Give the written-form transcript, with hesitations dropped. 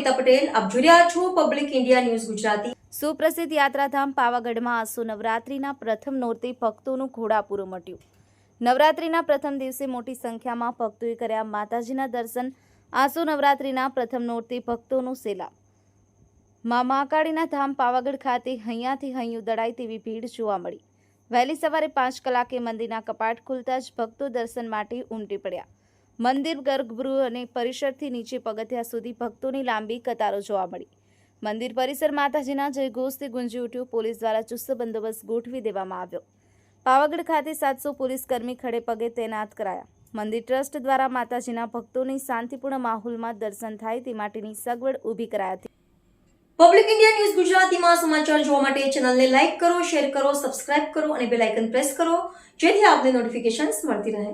કવિતા પટેલ, આપ જોઈ રહ્યા છો પબ્લિક ઇન્ડિયા ન્યૂઝ ગુજરાતી। સુપ્રસિદ્ધ યાત્રાધામ પાવાગઢમાં આસો નવરાત્રિના પ્રથમ નોરતે ભક્તોનું ઘોડાપૂર ઉમટ્યું। નવરાત્રિના પ્રથમ દિવસે મોટી સંખ્યામાં ભક્તોએ કર્યા માતાજીના દર્શન। આસો નવરાત્રિના પ્રથમ નોરતે ભક્તોનો સેલાબ। મા મહાકાળીના ધામ પાવાગઢ ખાતે હૈયાથી હૈયું દળાય તેવી ભીડ જોવા મળી। વહેલી સવારે 5 કલાકે મંદિરના કપાટ ખુલતા જ ભક્તો દર્શન માટે ઉમટી પડ્યા। મંદિર ગર્ભગૃહ અને પરિસરથી નીચે પગથિયા સુધી ભક્તોની લાંબી કતારો જોવા મળી। મંદિર પરિસર માતાજીના જયઘોષથી ગુંજી ઉઠ્યું। પોલીસ દ્વારા ચુસ્ત બંદોબસ્ત ગોઠવી દેવામાં આવ્યો। પાવાગઢ ખાતે 700 પોલીસ કર્મી ખડે પગે તૈનાત કરાયા। મંદિર ટ્રસ્ટ દ્વારા માતાજીના ભક્તોની શાંતિપૂર્ણ માહોલમાં દર્શન થાય તે માટેની સગવડ ઊભી કરાઈ હતી। પબ્લિક ઇન્ડિયા ન્યૂઝ ગુજરાતીમાં સમાચાર જોવા માટે ચેનલને લાઇક કરો, શેર કરો, સબસ્ક્રાઇબ કરો અને બેલ આઇકન પ્રેસ કરો, જેથી આપને નોટિફિકેશન્સ મળતી રહે।